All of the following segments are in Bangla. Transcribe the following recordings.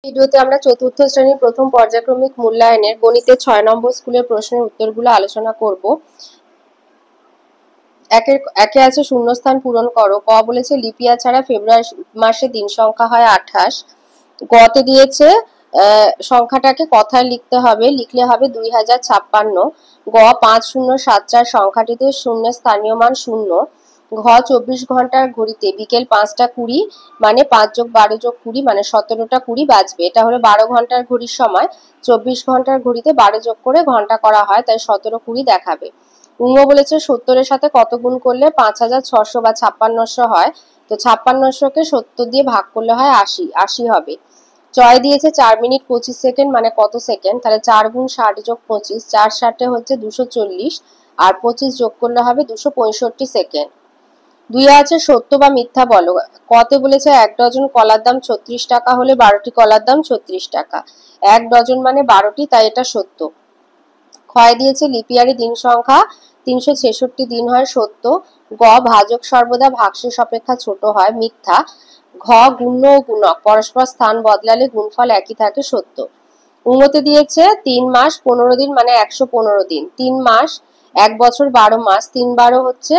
ভিডিওতে আমরা চতুর্থ শ্রেণীর প্রথম পর্যায়ক্রমিক মূল্যায়নের গণিতের ৬ নম্বর স্কুলের প্রশ্নের উত্তরগুলো আলোচনা করব। একে আছে শূন্যস্থান পূরণ করো। ক বলেছে লিপিয়া ছাড়া ফেব্রুয়ারি মাসে দিন সংখ্যা হয় ২৮। গতে দিয়েছে সংখ্যাটাকে কথায় লিখতে হবে, লিখলে হবে ২০৫৬। গ ৫০৭৪ সংখ্যাটিতে শূন্যের স্থানীয় মান ০। ঘ ২৪ ঘন্টার ঘড়িতে বিকেল ৫টা ২০ মানে ৫+১২+২০ মানে ১৭টা ২০ বাজবে। এটা হলো ১২ ঘন্টার ঘড়ির সময়। ২৪ ঘন্টার ঘড়িতে ১২ যোগ করে ঘন্টা করা হয়, তাই ১৭:২০ দেখাবে। উঙ্গ বলেছে ৭০-এর সাথে কত গুণ করলে ৫৬০০ বা ৫৬০০ হয়। তো ৫৬০০-কে ৭০ দিয়ে ভাগ করলে হয় ৮০, ৮০ হবে। চয় দিয়েছে ৪ মিনিট ২৫ সেকেন্ড মানে কত সেকেন্ড, তাহলে ৪ গুণ ৬০ যোগ ২৫, ৪ ষাটে হচ্ছে ২৪০ আর ২৫ যোগ করলে হবে ২৬৫ সেকেন্ড। দুই আছে সত্য বা মিথ্যা বলো। কতে বলেছে ১ ডজন কলার দাম ৩৬ টাকা হলে ১২টি কলার দাম ৩৬ টাকা। ১ ডজন মানে ১২টি, তাই এটা সত্য। ক্ষয় দিয়েছে লিপিয়ারি দিন সংখ্যা ৩৬৬ দিন হয়, সত্য। গ ভাজক সর্বদা ভাগশেষ অপেক্ষা ছোট হয়, মিথ্যা। ঘ গুণ্য ও গুণক পরস্পর স্থান বদলালে গুণফল একই থাকে, সত্য। উন্নতি দিয়েছে ৩ মাস ১৫ দিন মানে ১১৫ দিন। ৩ মাস ১ বছর ১২ মাস, ৩ ১২ হচ্ছে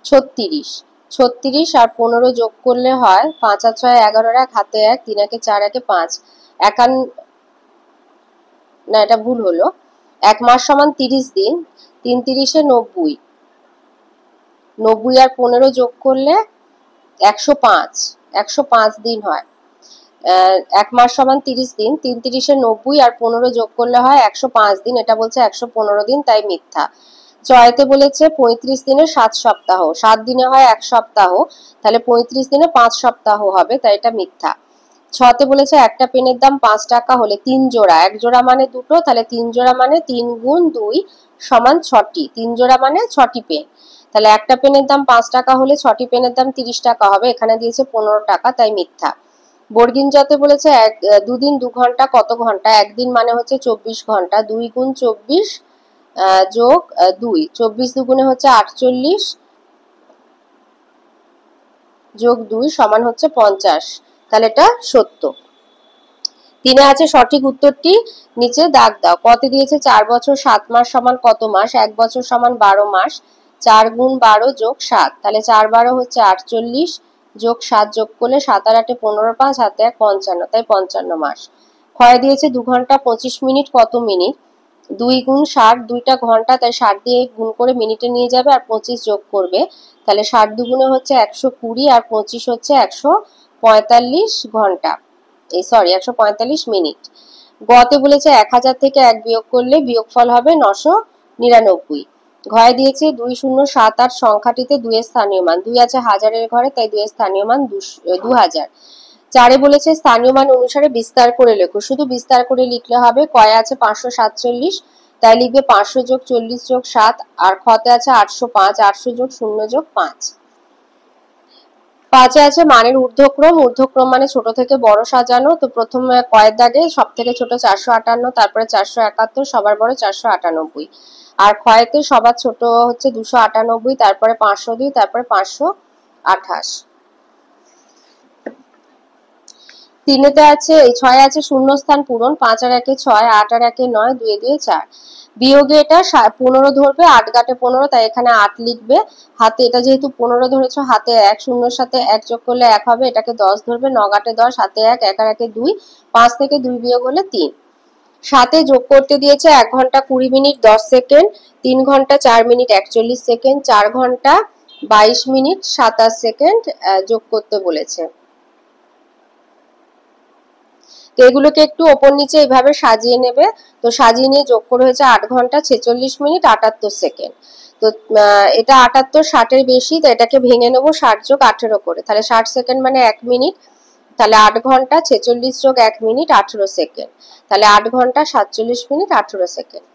৩৬। ৩৬ আর ১৫ যোগ করলে হয় ৫ আর ৬ ১১, এক হাতে ১, ৩ একে ৪, একে ৫, ৫১ না এটা ভুল হলো। ১ মাস সমান ৩০ দিন, ৩ ৩০-এ ৯০, ৯০ আর ১৫ যোগ করলে ১০৫, ১০৫ দিন হয়। ১ মাস সমান ৩০ দিন, ৩ ৩০-এ ৯০ আর ১৫ যোগ করলে হয় ১০৫ দিন, এটা বলছে ১১৫ দিন, তাই মিথ্যা। চয়তে বলেছে ৩৫ দিনে ৭ সপ্তাহ, ৭ দিনে হয় ১ সপ্তাহ, তাহলে ৩৫ দিনে ৫ সপ্তাহ হবে, তাই এটা মিথ্যা। ছতে বলেছে একটা পেনের দাম ৫ টাকা হলে ৩ জোড়া, ১ জোড়া মানে দুটো, তাহলে ৩ জোড়া মানে ৩ গুণ ২ সমান ৬টি, ৩ জোড়া মানে ৬টি পেন। তাহলে একটা পেনের দাম ৫ টাকা হলে ৬টি পেনের দাম ৩০ টাকা হবে, এখানে দিয়েছে ১৫ টাকা, তাই মিথ্যা। বর্গিন যতে বলেছে দুদিন ২ ঘন্টা কত ঘন্টা, একদিন মানে হচ্ছে ২৪ ঘন্টা, ২ গুণ ২৪ যোগ ২, ২৪ দুগুণে হচ্ছে ৪৮ যোগ ২ সমান হচ্ছে ৫০, তাহলে এটা সত্য। ৩ আছে সঠিক উত্তরটি নিচে দাগ দাও। কতে দিয়েছে ৪ বছর ৭ মাস সমান কত মাস, ১ বছর সমান ১২ মাস, ৪ গুণ ১২ যোগ ৭, তাহলে ৪ ১২ হচ্ছে ৪৮ যোগ ৭ যোগ করলে ৭ আর ৮-এ ১৫, ৫ হাতে ১ ৫৫, তাই ৫৫ মাস। ক্ষয় দিয়েছে ২ ঘন্টা ২৫ মিনিট কত মিনিট, ২ গুণ ৬০, ২টা ঘন্টা, তাই ৬০ দিয়ে গুণ করে মিনিটে নিয়ে যাবে আর ২৫ যোগ করবে, তাহলে ৬০ দুগুণে হচ্ছে ১২০ আর ২৫ হচ্ছে ১৪৫ ঘন্টা, ১৪৫ মিনিট। গতে বলেছে ১০০০ থেকে ১ বিয়োগ করলে বিয়োগফল হবে ৯৯৯। ঘয়ে দিয়েছে ২০৭৮ সংখ্যাটিতে ২ এর স্থানীয় মান, ২ আছে হাজারের ঘরে, তাই ২ এর স্থানীয় মান ২০০০। ৪-এ বলেছে স্থানীয় মান অনুসারে বিস্তার করে লেখো, শুধু বিস্তার করে লিখলে হবে। কয়ে আছে ৫৪৭, তাই লিখবে ৫০০ যোগ ৪০ যোগ ৭, আর খতে আছে ৮০৫, ৮০০ যোগ ০ যোগ ৫। ৫-এ আছে মানের ঊর্ধ্বক্রম, ঊর্ধ্বক্রম মানে ছোট থেকে বড় সাজানো। তো প্রথমে কয়ের দাগে সব থেকে ছোট ৪৫৮, তারপরে ৪৭১, সবার বড় ৪৯৮, আর ক্ষয়েতে সবার ছোট হচ্ছে ২৯৮, তারপরে ৫০২, তারপরে ৫২৮। ৩-এতে আছে ৬-এ আছে শূন্যস্থান পূরণ, ৫ আর ১-এ ৬, ৮ আর ১-এ ৯, ২ এ ২ ৪। বিয়োগে এটা ১৫ ধরবে, ৮ গাটে ১৫, তাই এখানে ৮ লিখবে। হাতে এটা যেহেতু ১৫ ধরেছ, হাতে ১, শূন্যর সাথে ১ যোগ করলে ১ হবে, এটাকে ১০ ধরবে, ৯ গাটে ১০, হাতে ১, ১ আর ১-এ ২, ৫ থেকে ২ বিয়োগ হলে ৩। ৭-এ যোগ করতে দিয়েছে ১ ঘন্টা ২০ মিনিট ১০ সেকেন্ড, ৩ ঘন্টা ৪ মিনিট ৪১ সেকেন্ড, ৪ ঘন্টা ২২ মিনিট ২৭ সেকেন্ড যোগ করতে বলেছে। তো এগুলোকে একটু ওপর নিচে এইভাবে সাজিয়ে নেবে। তো সাজিয়ে নিয়ে যোগ করে হয়েছে ৮ ঘন্টা ৪৬ মিনিট ৭৮ সেকেন্ড। তো এটা ৭৮ ৬০-এর বেশি, তো এটাকে ভেঙে নেবো ৬০ যোগ ১৮ করে, তাহলে ৬০ সেকেন্ড মানে ১ মিনিট, তাহলে ৮ ঘন্টা ৪৬ যোগ ১ মিনিট ১৮ সেকেন্ড, তাহলে ৮ ঘন্টা ৪৭ মিনিট ১৮ সেকেন্ড।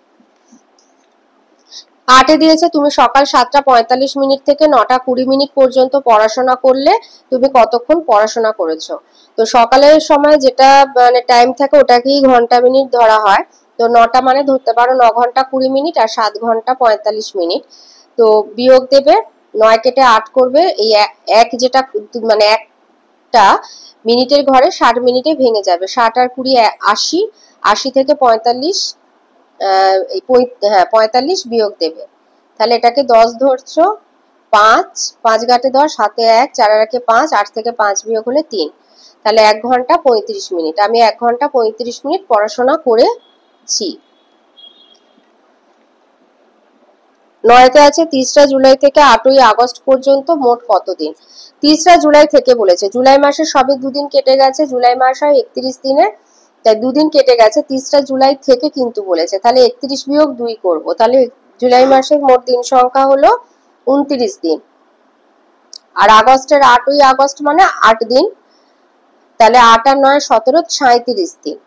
৮-এ দিয়েছে তুমি সকাল ৭টা ৪৫ মিনিট থেকে ৯টা ২০ মিনিট পর্যন্ত পড়াশোনা করলে তুমি কতক্ষণ পড়াশোনা করেছো। তো সকালের সময় যেটা মানে টাইম থাকে ওটাকেই ঘন্টা মিনিট ধরা হয়। তো ৯টা মানে ধরতে পারো ৯ ঘন্টা ২০ মিনিট আর ৭ ঘন্টা ৪৫ মিনিট। তো বিয়োগ দেবে, ৯ কেটে ৮ করবে, এই এক যেটা মানে মিনিটটা মিনিটের ঘরে 60 মিনিটে ভেঙে যাবে। 60 আর 20 80, 80 থেকে 45, এই 45 বিয়োগ দেবে। তাহলে এটাকে 10 ধরছো, 5, 5 ঘাটে 10, হাতে 1, 4 আর 5, 8 থেকে 5 বিয়োগ হলে 3। তাহলে 1 ঘন্টা 35 মিনিট। আমি 1 ঘন্টা 35 মিনিট পড়াশোনা করেছি। 9তে আছে 3রা জুলাই থেকে 8ই আগস্ট পর্যন্ত মোট কত দিন। 3রা জুলাই থেকে বলেছে, জুলাই মাসে সবে 2 দিন কেটে গেছে, জুলাই মাস হয় 31 দিনে, তাই 2 দিন কেটে গেছে। 3রা জুলাই থেকে কিন্তু বলেছে, তাহলে 31 বিয়োগ 2 করব। তাহলে জুলাই মাসের মোট দিন সংখ্যা হলো 29 দিন। আর আগস্টের 8ই আগস্ট মানে 8 দিন, তাহলে 8 আর 9 17, 37 দিন।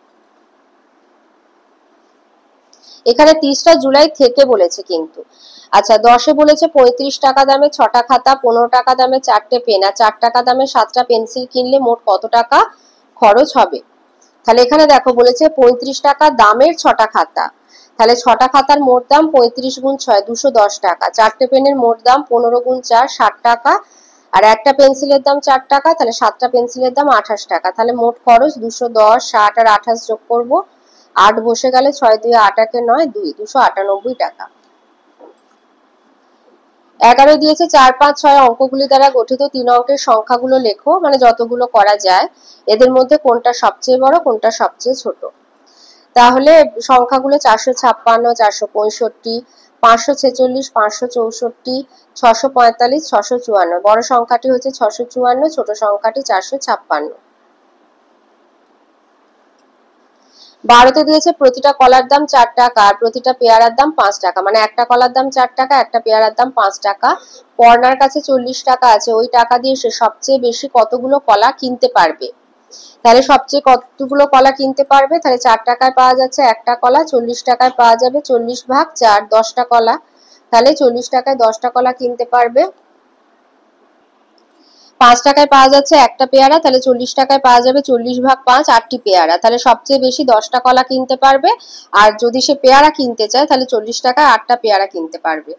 এখানে 30টা জুলাই থেকে বলেছে কিন্তু। আচ্ছা, 10এ বলেছে 35 টাকা দামে 6টা খাতা, 15 টাকা দামে 4টে পেন আর 4 টাকা দামে 7টা পেন্সিল কিনলে মোট কত টাকা খরচ হবে। তাহলে এখানে দেখো বলেছে 35 টাকা দামের 6টা খাতা, তাহলে 6টা খাতার মোট দাম 35 গুণ 6 210 টাকা। 4টে পেনের মোট দাম 15 গুণ 4 60 টাকা, আর একটা পেন্সিলের দাম 4 টাকা, তাহলে 7টা পেন্সিলের দাম 28 টাকা। তাহলে মোট খরচ 210, 60 আর 28 যোগ করব, 8 বসে গেলে 6 2 8 8 9 2 298 টাকা। 11 দিয়েছে 4 5 6 অঙ্কগুলি দ্বারা গঠিত 3 অঙ্কের সংখ্যাগুলো লেখো, মানে যতগুলো করা যায়, এদের মধ্যে কোনটা সবচেয়ে বড় কোনটা সবচেয়ে ছোট। তাহলে সংখ্যাগুলো 456, 465, 546, 564, 645, 654। বড় সংখ্যাটি হচ্ছে 654, ছোট সংখ্যাটি 456। 12তে দিয়েছে প্রতিটা কলার দাম 4 টাকা আর প্রতিটা পেয়ারার দাম 5 টাকা, মানে একটা কলার দাম 4 টাকা, একটা পেয়ারার দাম 5 টাকা। পর্ণার কাছে 40 টাকা আছে, ওই টাকা দিয়ে সে সবচেয়ে বেশি কতগুলো কলা কিনতে পারবে। তাহলে সবচেয়ে কতগুলো কলা কিনতে পারবে, তাহলে 4 টাকায় পাওয়া যাচ্ছে একটা কলা, 40 টাকায় পাওয়া যাবে 40 ভাগ 4, 10টা কলা, তাহলে 40 টাকায় 10টা কলা কিনতে পারবে। 5 টাকায় পাওয়া যাচ্ছে একটা পেয়ারা, তাহলে 40 টাকায় পাওয়া যাবে 40 ভাগ 5, 8টি পেয়ারা, তাহলে সবচেয়ে বেশি 10টা কলা কিনতে পারবে। আর যদি সে পেয়ারা কিনতে চায় তাহলে 40 টাকায় 8টা পেয়ারা কিনতে পারবে।